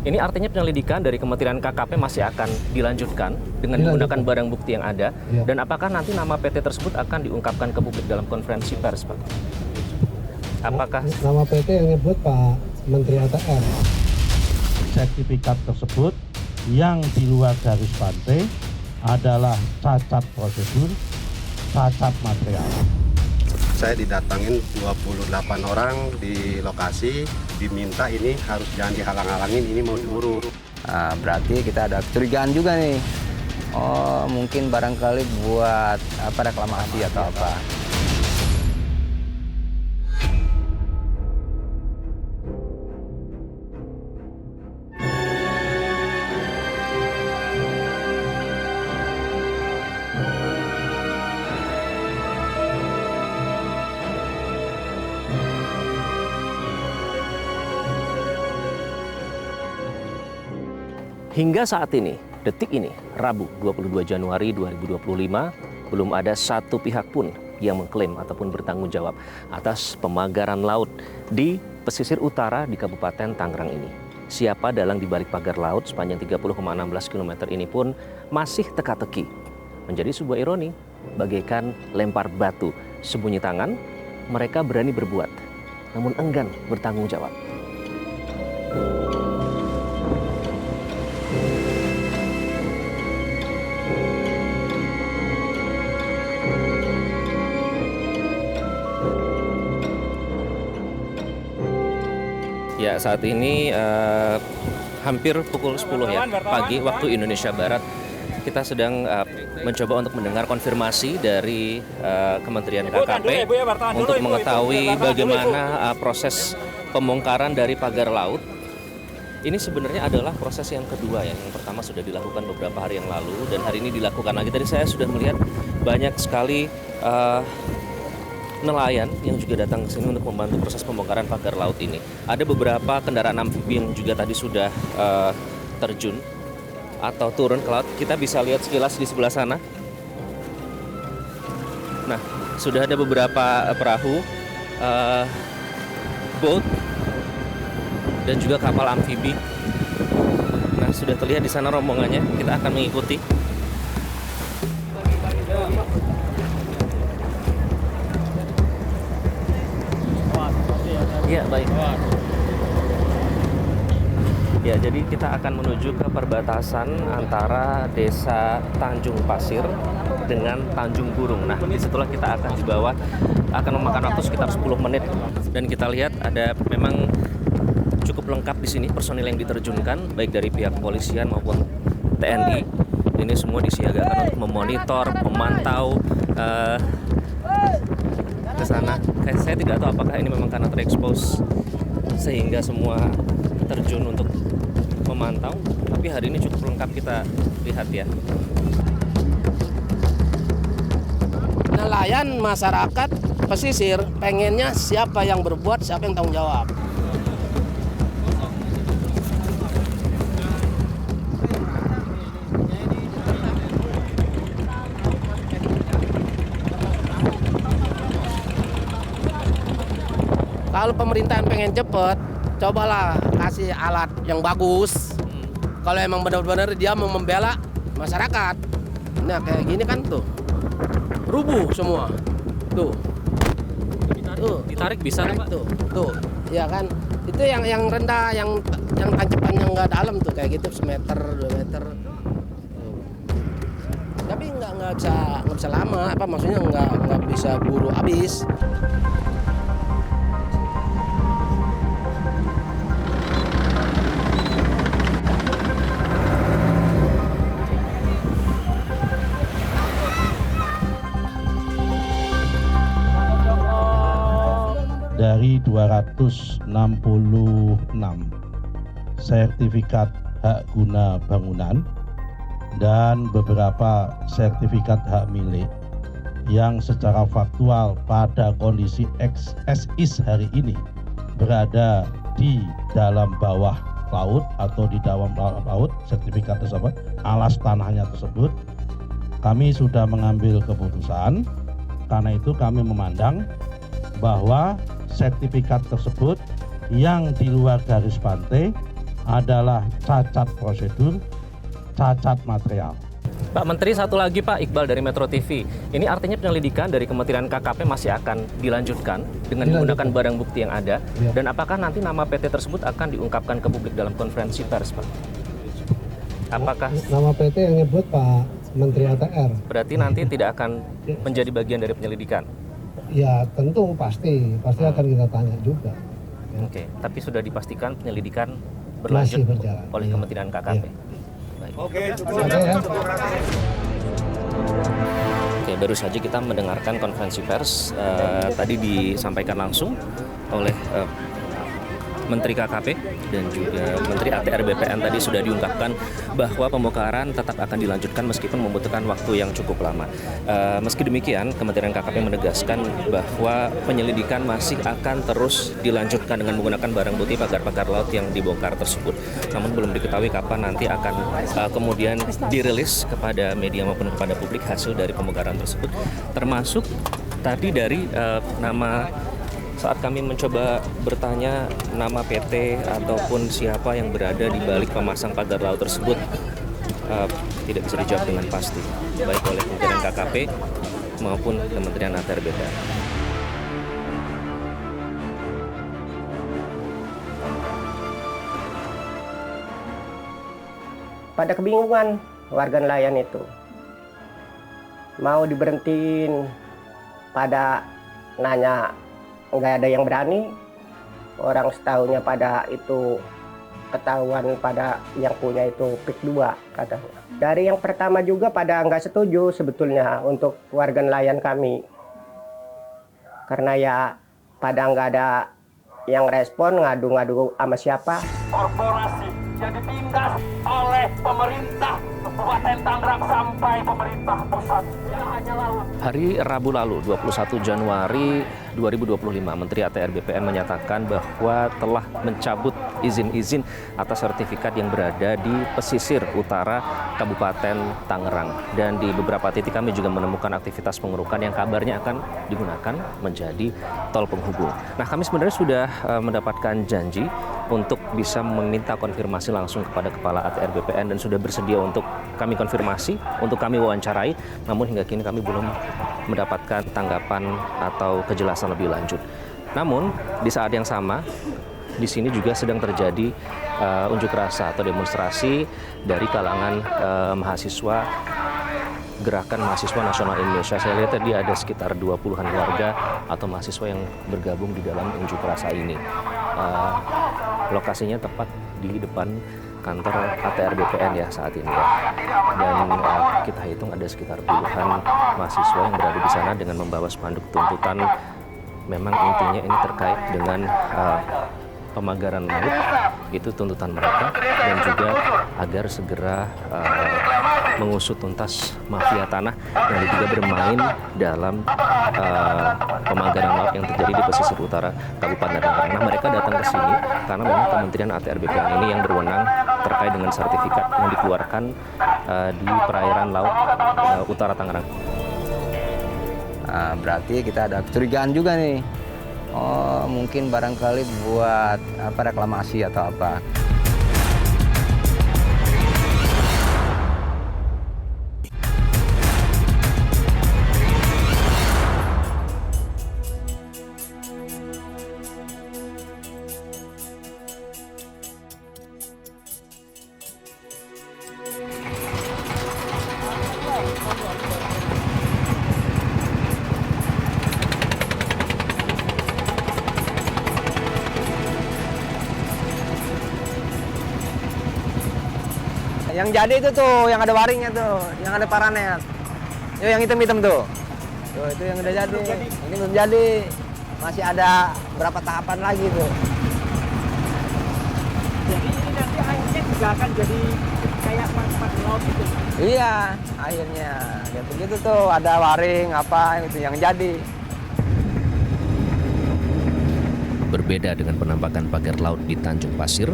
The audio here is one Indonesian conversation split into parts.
Ini artinya penyelidikan dari Kementerian KKP masih akan dilanjutkan dengan menggunakan barang bukti yang ada. Ya. Dan apakah nanti nama PT tersebut akan diungkapkan ke publik dalam konferensi pers, Pak? Apakah nama PT yang nyebut Pak Menteri ATR? Sertifikat tersebut yang di luar garis pantai adalah cacat prosedur, cacat material. Saya didatangin 28 orang di lokasi, diminta ini harus jangan dihalang-halangin, ini mau diurus. Nah, berarti kita ada kecurigaan juga nih. Oh, mungkin barangkali buat reklamasi atau apa. hingga saat ini, detik ini, Rabu 22 Januari 2025, belum ada satu pihak pun yang mengklaim ataupun bertanggung jawab atas pemagaran laut di pesisir utara di Kabupaten Tangerang ini. Siapa dalang di balik pagar laut sepanjang 30,16 km ini pun masih teka-teki. Menjadi sebuah ironi, bagaikan lempar batu, sembunyi tangan, mereka berani berbuat, namun enggan bertanggung jawab. Ya, saat ini hampir pukul 10 ya pagi waktu Indonesia Barat. Kita sedang mencoba untuk mendengar konfirmasi dari Kementerian KKP untuk mengetahui bagaimana proses pembongkaran dari pagar laut. Ini sebenarnya adalah proses yang kedua ya. Yang pertama sudah dilakukan beberapa hari yang lalu dan hari ini dilakukan lagi. Tadi saya sudah melihat banyak sekali nelayan yang juga datang ke sini untuk membantu proses pembongkaran pagar laut ini. Ada beberapa kendaraan amfibi yang juga tadi sudah terjun atau turun ke laut. Kita bisa lihat sekilas di sebelah sana. Nah, sudah ada beberapa perahu, boat, dan juga kapal amfibi. Nah, sudah terlihat di sana rombongannya. Kita akan mengikuti. Ya, baik. Ya, jadi kita akan menuju ke perbatasan antara Desa Tanjung Pasir dengan Tanjung Burung. Nah, disitulah kita akan dibawa, akan memakan waktu sekitar 10 menit. Dan kita lihat ada memang cukup lengkap di sini personil yang diterjunkan, baik dari pihak kepolisian maupun TNI. Ini semua disiagakan untuk memonitor, memantau ke sana. Saya tidak tahu apakah ini memang karena terekspos sehingga semua terjun untuk memantau, tapi hari ini cukup lengkap kita lihat ya. Nelayan, masyarakat, pesisir pengennya siapa yang berbuat, siapa yang tanggung jawab. Kalau pemerintahan pengen cepet, cobalah kasih alat yang bagus. Kalau emang benar-benar dia mau membela masyarakat, nah kayak gini kan tuh, rubuh semua. Tuh, Ditarik bisa Pak? Tuh, ya kan. Itu yang rendah, yang tanjakannya nggak dalam tuh kayak gitu, semeter, 2 meter. Tapi nggak bisa lama, apa maksudnya nggak bisa buru habis. Dari 266 sertifikat hak guna bangunan dan beberapa sertifikat hak milik yang secara faktual pada kondisi SIS hari ini berada di dalam bawah laut atau di dalam laut, sertifikat tersebut, alas tanahnya tersebut, kami sudah mengambil keputusan. Karena itu kami memandang bahwa sertifikat tersebut yang di luar garis pantai adalah cacat prosedur, cacat material. Pak Menteri, satu lagi Pak Iqbal dari Metro TV. Ini artinya penyelidikan dari Kementerian KKP masih akan dilanjutkan dengan menggunakan barang bukti yang ada. Ya. Dan apakah nanti nama PT tersebut akan diungkapkan ke publik dalam konferensi pers, Pak? Apakah Nama PT yang nyebut Pak Menteri ATR. berarti nanti tidak akan menjadi bagian dari penyelidikan? Ya tentu pasti akan kita tanya juga. Oke, tapi sudah dipastikan penyelidikan berlanjut Masih berjalan. oleh Iya. Kementerian KKP. Iya. Baik. Oke ya. Oke, baru saja kita mendengarkan konferensi pers tadi disampaikan langsung oleh Menteri KKP dan juga Menteri ATR BPN. Tadi sudah diungkapkan bahwa pembongkaran tetap akan dilanjutkan meskipun membutuhkan waktu yang cukup lama. Meski demikian, Kementerian KKP menegaskan bahwa penyelidikan masih akan terus dilanjutkan dengan menggunakan barang bukti pagar-pagar laut yang dibongkar tersebut. Namun belum diketahui kapan nanti akan kemudian dirilis kepada media maupun kepada publik hasil dari pembongkaran tersebut. Termasuk tadi dari nama, saat kami mencoba bertanya nama PT ataupun siapa yang berada di balik pemasang pagar laut tersebut, tidak bisa dijawab dengan pasti, baik oleh Kementerian KKP maupun Kementerian ATR BPN. Pada kebingungan warga nelayan itu, mau diberhentiin, pada nanya nggak ada yang berani. Orang setahunya pada itu ketahuan pada yang punya itu PIK 2 katanya. Dari yang pertama juga pada nggak setuju sebetulnya untuk warga nelayan kami. Karena ya pada nggak ada yang respon, ngadu-ngadu sama siapa. Korporasi yang ditindas oleh pemerintah Kabupaten Tangerang sampai pemerintah pusat. Hari Rabu lalu, 21 Januari 2025, Menteri ATR BPN menyatakan bahwa telah mencabut izin-izin atas sertifikat yang berada di pesisir utara Kabupaten Tangerang. Dan di beberapa titik kami juga menemukan aktivitas pengerukan yang kabarnya akan digunakan menjadi tol penghubung. Nah, kami sebenarnya sudah mendapatkan janji untuk bisa meminta konfirmasi langsung kepada Kepala ATR BPN dan sudah bersedia untuk kami konfirmasi, untuk kami wawancarai. Namun hingga kini kami belum mendapatkan tanggapan atau kejelasan lebih lanjut. Namun di saat yang sama, di sini juga sedang terjadi unjuk rasa atau demonstrasi dari kalangan mahasiswa Gerakan Mahasiswa Nasional Indonesia. Saya lihat tadi ada sekitar 20-an warga atau mahasiswa yang bergabung di dalam unjuk rasa ini. Lokasinya tepat di depan kantor ATR BPN ya saat ini ya. Dan kita hitung ada sekitar puluhan mahasiswa yang berada di sana dengan membawa spanduk tuntutan. Memang intinya ini terkait dengan pemagaran laut, itu tuntutan mereka, dan juga agar segera mengusut tuntas mafia tanah yang juga bermain dalam pemagaran laut yang terjadi di pesisir utara Kabupaten Tangerang. Nah, mereka datang ke sini karena memang Kementerian ATR BPN ini yang berwenang terkait dengan sertifikat yang dikeluarkan di perairan laut utara Tangerang. Nah, berarti kita ada kecurigaan juga nih. Oh, mungkin barangkali buat reklamasi atau apa. Yang jadi itu tuh, yang ada waringnya tuh, yang ada paranet. Yo, yang hitam-hitam tuh. Tuh, itu yang udah jadi. Ini belum jadi. Masih ada berapa tahapan lagi tuh. Jadi ini nanti akhirnya juga akan jadi kayak pagar laut gitu. Iya, akhirnya. Gitu-gitu tuh, ada waring apa itu yang jadi. Berbeda dengan penampakan pagar laut di Tanjung Pasir,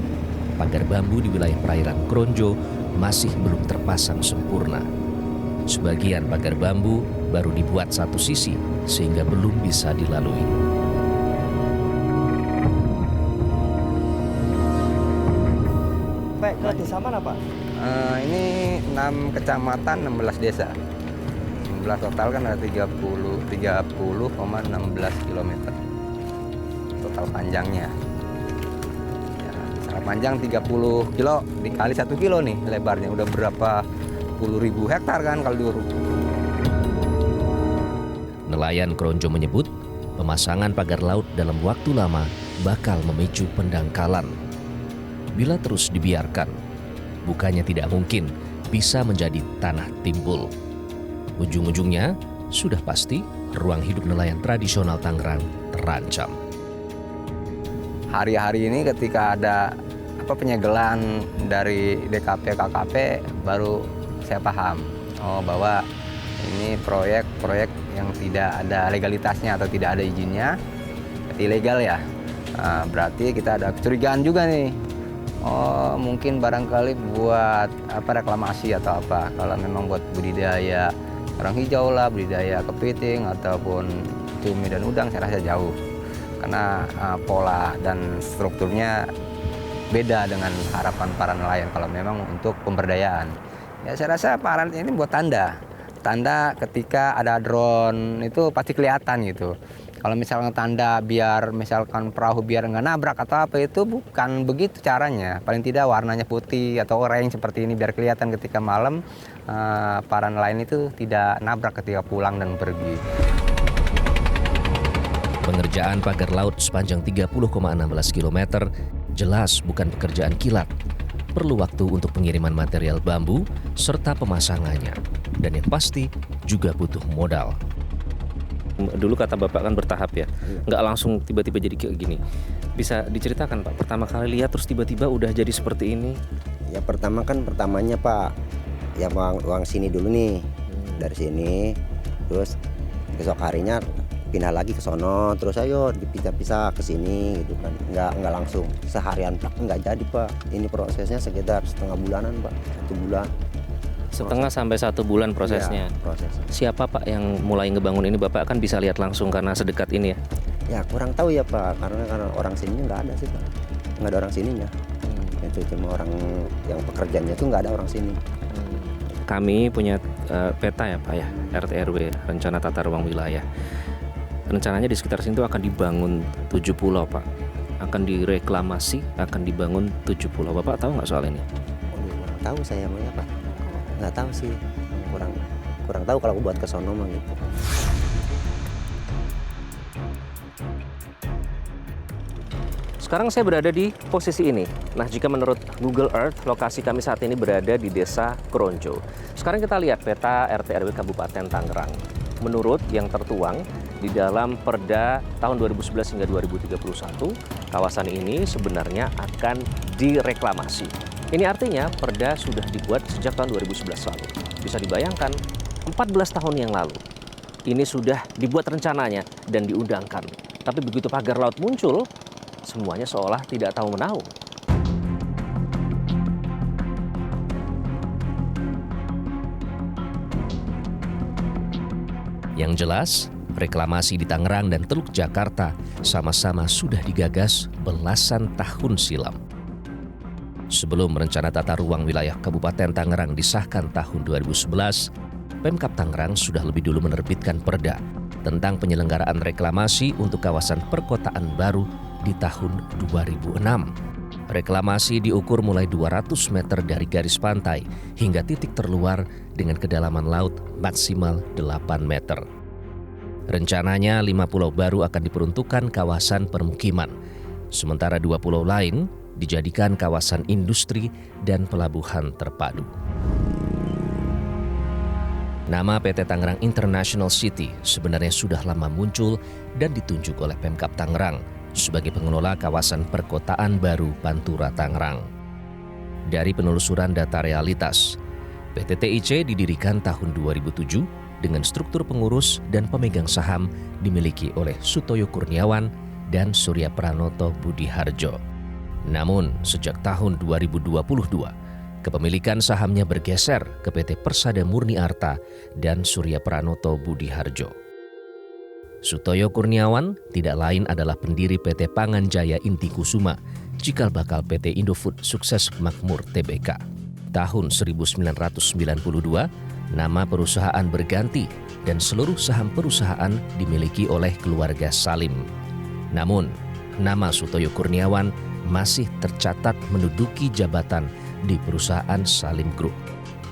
pagar bambu di wilayah perairan Kronjo masih belum terpasang sempurna. Sebagian pagar bambu baru dibuat satu sisi sehingga belum bisa dilalui. desa mana Pak? Ini 6 kecamatan, 16 desa. 16 total kan ada 30,16 km total panjangnya. Ya, secara panjang 30 kilo dikali 1 kilo nih lebarnya, udah berapa puluh ribu hektar kan kalau diuruk. Nelayan Kronjo menyebut pemasangan pagar laut dalam waktu lama bakal memicu pendangkalan. Bila terus dibiarkan, bukannya tidak mungkin bisa menjadi tanah timbul. Ujung-ujungnya sudah pasti ruang hidup nelayan tradisional Tangerang terancam. Hari-hari ini ketika ada penyegelan dari DKP KKP baru saya paham bahwa ini proyek yang tidak ada legalitasnya atau tidak ada izinnya, ilegal ya. Berarti kita ada kecurigaan juga nih. Mungkin barangkali buat reklamasi atau apa. Kalau memang buat budidaya kerang hijau lah, budidaya kepiting ataupun cumi dan udang, saya rasa jauh. Karena pola dan strukturnya beda dengan harapan para nelayan kalau memang untuk pemberdayaan. Ya saya rasa Pak Aran ini buat tanda ketika ada drone itu pasti kelihatan gitu. Kalau misalkan tanda biar misalkan perahu biar nggak nabrak atau apa, itu bukan begitu caranya. Paling tidak warnanya putih atau oranye seperti ini biar kelihatan ketika malam para nelayan itu tidak nabrak ketika pulang dan pergi. Pengerjaan pagar laut sepanjang 30,16 km jelas bukan pekerjaan kilat. Perlu waktu untuk pengiriman material bambu serta pemasangannya. Dan yang pasti juga butuh modal. Dulu kata Bapak kan bertahap ya, nggak langsung tiba-tiba jadi kayak gini. Bisa diceritakan Pak, pertama kali lihat terus tiba-tiba udah jadi seperti ini? Ya pertamanya Pak, ya uang sini dulu nih, dari sini, terus besok harinya pindah lagi ke sono, terus ayo dipisah-pisah ke sini gitu kan. Nggak langsung seharian Pak, nggak jadi Pak. Ini prosesnya sekitar setengah bulanan Pak, 1 bulan. Setengah sampai 1 bulan prosesnya. Ya, prosesnya. Siapa Pak yang mulai ngebangun ini? Bapak kan bisa lihat langsung karena sedekat ini ya. Ya kurang tahu ya Pak, karena orang sininya nggak ada sih Pak, nggak ada orang sininya. Itu cuma orang yang pekerjaannya itu nggak ada orang sini. Kami punya peta ya Pak ya, RT RW, rencana tata ruang wilayah. Rencananya di sekitar sini tuh akan dibangun 7 pulau Pak. Akan direklamasi, akan dibangun 7 pulau. Bapak tahu nggak soal ini? Kurang tahu saya ya Pak. Nggak tahu sih. Kurang tahu kalau buat ke sono mah gitu. Sekarang saya berada di posisi ini. Nah, jika menurut Google Earth, lokasi kami saat ini berada di Desa Kronjo. Sekarang kita lihat peta RT RW Kabupaten Tangerang. Menurut yang tertuang di dalam Perda tahun 2011 hingga 2031, kawasan ini sebenarnya akan direklamasi. Ini artinya Perda sudah dibuat sejak tahun 2011 lalu. Bisa dibayangkan, 14 tahun yang lalu, ini sudah dibuat rencananya dan diundangkan. Tapi begitu pagar laut muncul, semuanya seolah tidak tahu menahu. Yang jelas, reklamasi di Tangerang dan Teluk Jakarta sama-sama sudah digagas belasan tahun silam. Sebelum rencana tata ruang wilayah Kabupaten Tangerang disahkan tahun 2011, Pemkab Tangerang sudah lebih dulu menerbitkan Perda tentang penyelenggaraan reklamasi untuk kawasan perkotaan baru di tahun 2006. Reklamasi diukur mulai 200 meter dari garis pantai hingga titik terluar dengan kedalaman laut maksimal 8 meter. Rencananya 5 pulau baru akan diperuntukkan kawasan permukiman, sementara 2 pulau lain dijadikan kawasan industri dan pelabuhan terpadu. Nama PT Tangerang International City sebenarnya sudah lama muncul dan ditunjuk oleh Pemkab Tangerang sebagai pengelola kawasan perkotaan baru Pantura Tangerang. Dari penelusuran data realitas, PT TIC didirikan tahun 2007 dengan struktur pengurus dan pemegang saham dimiliki oleh Sutoyo Kurniawan dan Surya Pranoto Budiharjo. Namun, sejak tahun 2022, kepemilikan sahamnya bergeser ke PT Persada Murni Arta dan Surya Pranoto Budiharjo. Sutoyo Kurniawan tidak lain adalah pendiri PT Pangan Jaya Inti Kusuma cikal bakal PT Indofood Sukses Makmur Tbk. Tahun 1992, nama perusahaan berganti dan seluruh saham perusahaan dimiliki oleh keluarga Salim. Namun, nama Sutoyo Kurniawan masih tercatat menduduki jabatan di perusahaan Salim Group.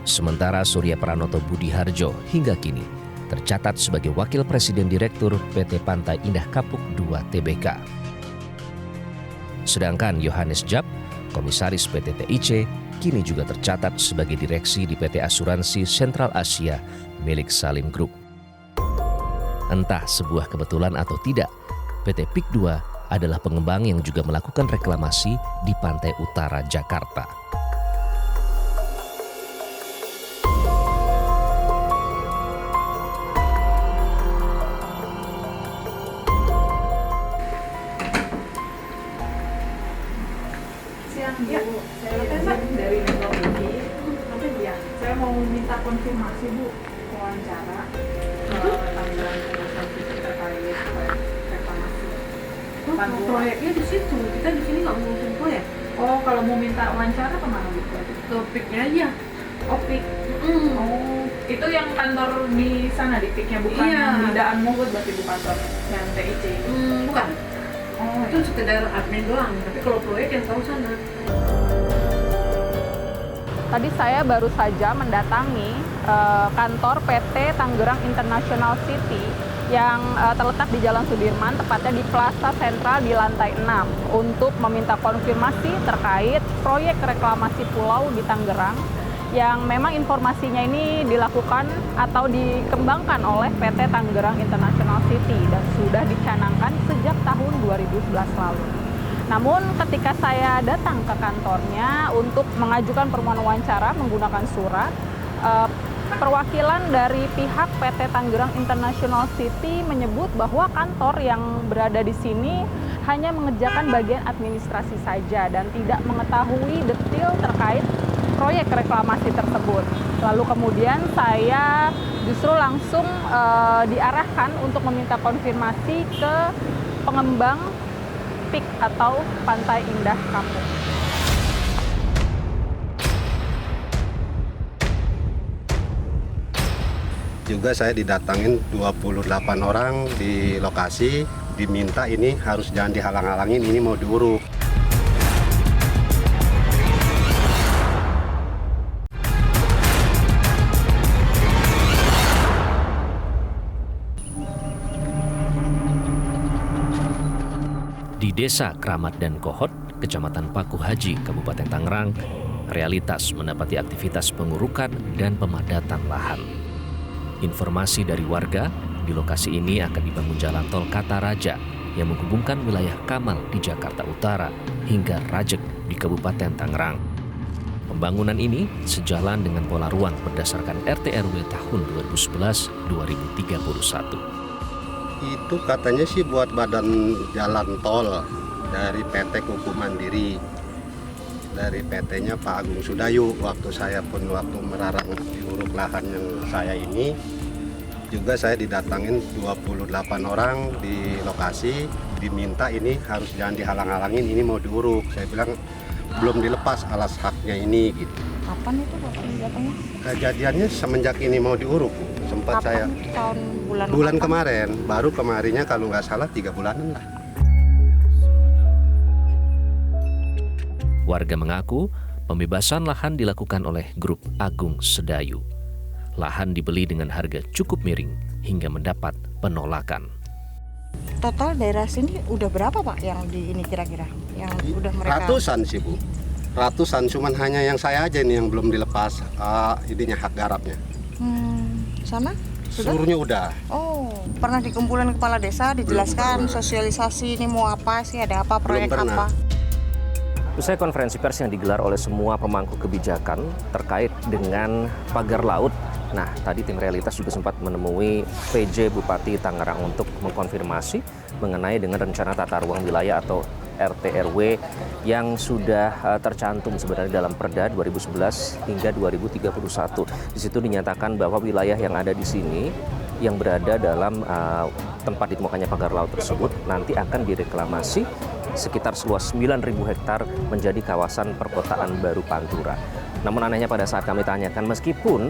Sementara Surya Pranoto Budiharjo hingga kini tercatat sebagai Wakil Presiden Direktur PT Pantai Indah Kapuk II Tbk. Sedangkan Yohanes Jab, Komisaris PT TIC, kini juga tercatat sebagai direksi di PT Asuransi Sentral Asia milik Salim Group. Entah sebuah kebetulan atau tidak, PT PIK II adalah pengembang yang juga melakukan reklamasi di pantai utara Jakarta. Dari Metodologi, saya mau minta konfirmasi Bu, wawancara tanggapan terkait reklamasi. Proyeknya di situ, kita di sini nggak ngurusin proyek. Oh, kalau mau minta wawancara kemana Bu? Ke PIK-nya aja. Oh, PIK. Oh, itu yang kantor di sana di PIK-nya, bukan Iya. di Daan Mogot berarti Bu kantor yang TIC. Bukan. Oh, Itu sekedar admin doang, tapi kalau proyek yang tahu sana. Tadi saya baru saja mendatangi kantor PT Tangerang International City yang terletak di Jalan Sudirman, tepatnya di Plaza Sentral di lantai 6, untuk meminta konfirmasi terkait proyek reklamasi pulau di Tangerang yang memang informasinya ini dilakukan atau dikembangkan oleh PT Tangerang International City dan sudah dicanangkan sejak tahun 2011 lalu. Namun ketika saya datang ke kantornya untuk mengajukan permohonan wawancara menggunakan surat, perwakilan dari pihak PT Tangerang International City menyebut bahwa kantor yang berada di sini hanya mengerjakan bagian administrasi saja dan tidak mengetahui detail terkait proyek reklamasi tersebut. Lalu kemudian saya justru langsung diarahkan untuk meminta konfirmasi ke pengembang PIK atau Pantai Indah Kapuk. Juga saya didatangin 28 orang di lokasi, diminta ini harus jangan dihalang-halangin, ini mau diuruk. Di Desa Kramat dan Kohot, Kecamatan Paku Haji, Kabupaten Tangerang, realitas mendapati aktivitas pengurukan dan pemadatan lahan. Informasi dari warga, di lokasi ini akan dibangun jalan tol Kataraja yang menghubungkan wilayah Kamal di Jakarta Utara hingga Rajek di Kabupaten Tangerang. Pembangunan ini sejalan dengan pola ruang berdasarkan RT/RW tahun 2011-2031. Itu katanya sih buat badan jalan tol dari PT Kuku Mandiri. Dari PT-nya Pak Agung Sudayu. Waktu saya pun waktu merarang diuruk lahan yang saya ini, juga saya didatangin 28 orang di lokasi, diminta ini harus jangan dihalang-halangin, ini mau diuruk. Saya bilang belum dilepas alas haknya ini gitu. Kapan itu Bapak datangnya? Kejadiannya semenjak ini mau diuruk, sempat saya Tahun bulan kemarin, baru kemarinnya kalau nggak salah 3 bulanan lah. Warga mengaku pembebasan lahan dilakukan oleh grup Agung Sedayu. Lahan dibeli dengan harga cukup miring hingga mendapat penolakan. Total daerah sini udah berapa Pak yang di ini kira-kira? Yang udah mereka... Ratusan sih Bu. Ratusan, cuman hanya yang saya aja nih yang belum dilepas ininya hak garapnya. Sana? Sudah? Seluruhnya udah. Oh, pernah dikumpulin kepala desa, dijelaskan sosialisasi ini mau apa sih, ada apa, proyek apa? Usai konferensi pers yang digelar oleh semua pemangku kebijakan terkait dengan pagar laut. Nah, tadi tim realitas juga sempat menemui PJ Bupati Tangerang untuk mengkonfirmasi mengenai dengan rencana tata ruang wilayah atau RT/RW yang sudah tercantum sebenarnya dalam Perda 2011 hingga 2031. Di situ dinyatakan bahwa wilayah yang ada di sini yang berada dalam tempat ditemukannya pagar laut tersebut nanti akan direklamasi sekitar seluas 9.000 hektar menjadi kawasan perkotaan baru Pantura. Namun anehnya pada saat kami tanyakan, meskipun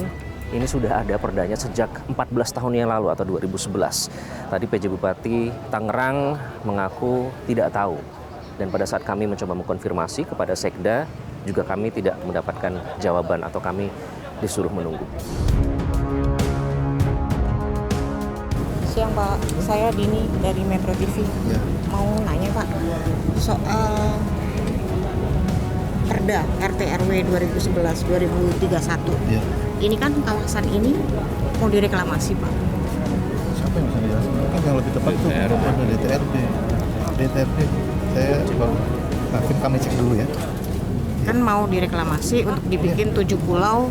ini sudah ada perdanya sejak 14 tahun yang lalu atau 2011. Tadi PJ Bupati Tangerang mengaku tidak tahu. Dan pada saat kami mencoba mengkonfirmasi kepada Sekda, juga kami tidak mendapatkan jawaban atau kami disuruh menunggu. Siang Pak, saya Dini dari Metro TV. Ya. Mau nanya Pak soal Perda RT RW 2011-2031. Ya. Ini kan kawasan ini mau direklamasi Pak. Siapa yang bisa dijelasin? Mungkin yang lebih tepat itu ada DTRD. DTRD. Saya coba kami cek dulu ya. Kan mau direklamasi untuk dibikin 7 pulau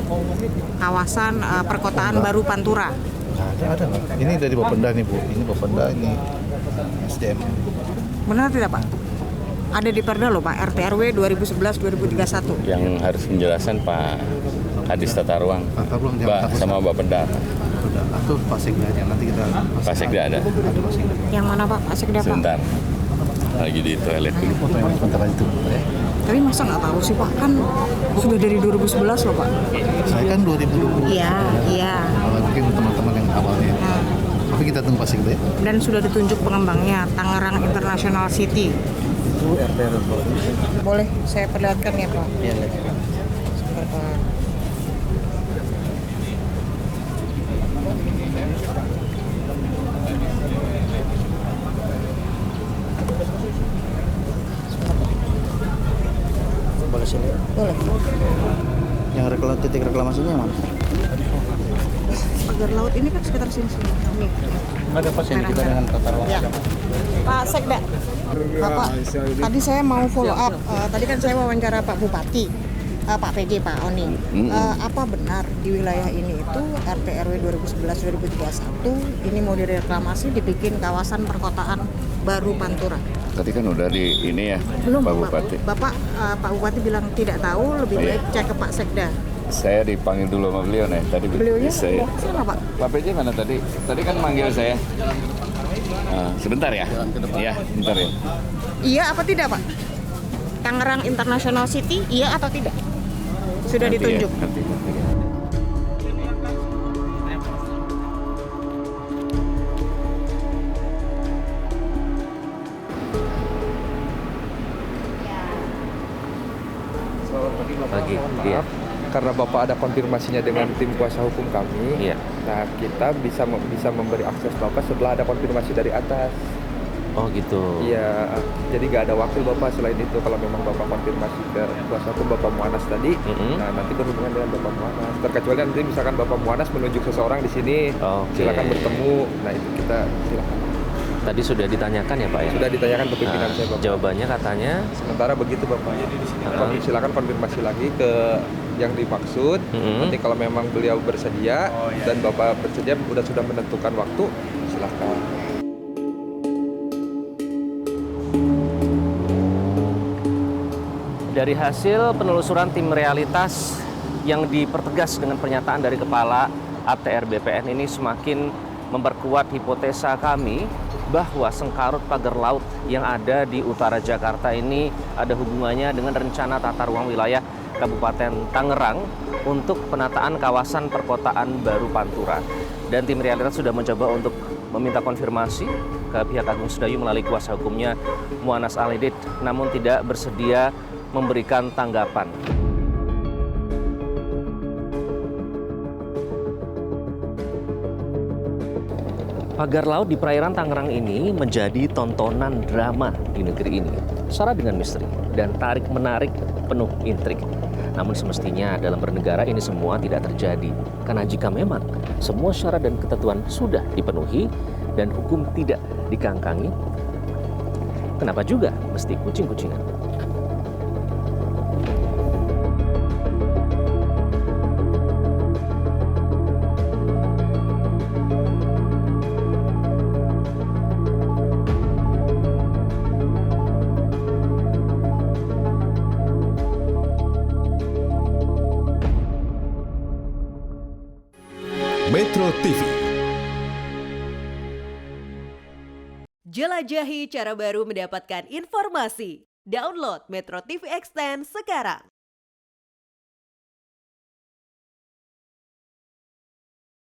kawasan perkotaan baru Pantura. Ada Pak. Ini dari Bapenda nih Bu. Ini Bapenda, ini SDM. Benar tidak Pak? Ada di Perda loh Pak, RT RW 2011-2031. Yang harus menjelaskan Pak Kadis Tata Ruang, sama Bapenda. Atau Pak Sekda aja, nanti kita... Pak Sekda ada? Ada Pak Sekda. Yang mana Pak? Pak Sekda Pak? Sebentar, lagi di toilet dulu. Foto yang sebentar itu. Tapi masa nggak tahu sih Pak, kan sudah dari 2011 loh Pak. Saya kan 2020. Iya. Mungkin teman-teman yang awalnya. Tapi kita tunggu Pak Sekda ya. Dan sudah ditunjuk pengembangnya, Tangerang International City. Itu RT RW. Boleh saya perlihatkan ya Pak? Iya. Sebentar Pak. Boleh sini? Boleh. Yang titik reklamasinya mana? Pagar laut ini kan sekitar sini. Ada pas ini kita dengan tata ruang. Ya. Pak Sekda, Bapak, tadi saya mau follow up. Tadi kan saya wawancara Pak Bupati, Pak PJ, Pak Oni. Apa benar di wilayah ini itu RT RW 2011-2031 ini mau direklamasi dibikin kawasan perkotaan baru Pantura? Tadi kan udah di ini ya, Belum, Pak Bupati. Pak Bupati bilang tidak tahu, lebih baik cek ke Pak Sekda. Saya dipanggil dulu sama beliau nih. Tadi Beliaunya saya. sana Pak? Pak PJ mana tadi? Tadi kan manggil saya. Sebentar ya? Iya, sebentar ya. Iya apa tidak Pak? Tangerang International City, iya atau tidak? Sudah Nanti ditunjuk? Ya, nanti. Pagi, iya. Karena Bapak ada konfirmasinya dengan tim kuasa hukum kami, Iya. nah kita bisa memberi akses Bapak setelah ada konfirmasi dari atas. Oh gitu. Iya, jadi nggak ada wakil Bapak selain itu. Kalau memang Bapak konfirmasi ke kuasa hukum Bapak Muanas tadi, nah nanti berhubungan dengan Bapak Muanas. Terkecuali nanti misalkan Bapak Muanas menunjuk seseorang di sini, silakan bertemu. Nah itu kita silakan. Tadi sudah ditanyakan ya Pak ya? Sudah ditanyakan ke pimpinan saya Bapak. Jawabannya katanya? Sementara begitu Bapak. Silakan konfirmasi lagi ke yang dimaksud. Nanti kalau memang beliau bersedia dan Bapak bersedia sudah menentukan waktu, silakan. Dari hasil penelusuran tim realitas yang dipertegas dengan pernyataan dari Kepala ATR BPN ini semakin memperkuat hipotesa kami bahwa sengkarut pagar laut yang ada di utara Jakarta ini ada hubungannya dengan rencana tata ruang wilayah Kabupaten Tangerang untuk penataan kawasan perkotaan baru Pantura. Dan tim realitas sudah mencoba untuk meminta konfirmasi ke pihak Agung Sedayu melalui kuasa hukumnya Muanas Alidit, namun tidak bersedia memberikan tanggapan. Pagar laut di perairan Tangerang ini menjadi tontonan drama di negeri ini. Syarat dengan misteri dan tarik-menarik penuh intrik. Namun semestinya dalam bernegara ini semua tidak terjadi. Karena jika memang semua syarat dan ketentuan sudah dipenuhi dan hukum tidak dikangkangi, kenapa juga mesti kucing-kucingan? Metro TV, Jelajahi cara baru mendapatkan informasi. Download Metro TV Extend sekarang.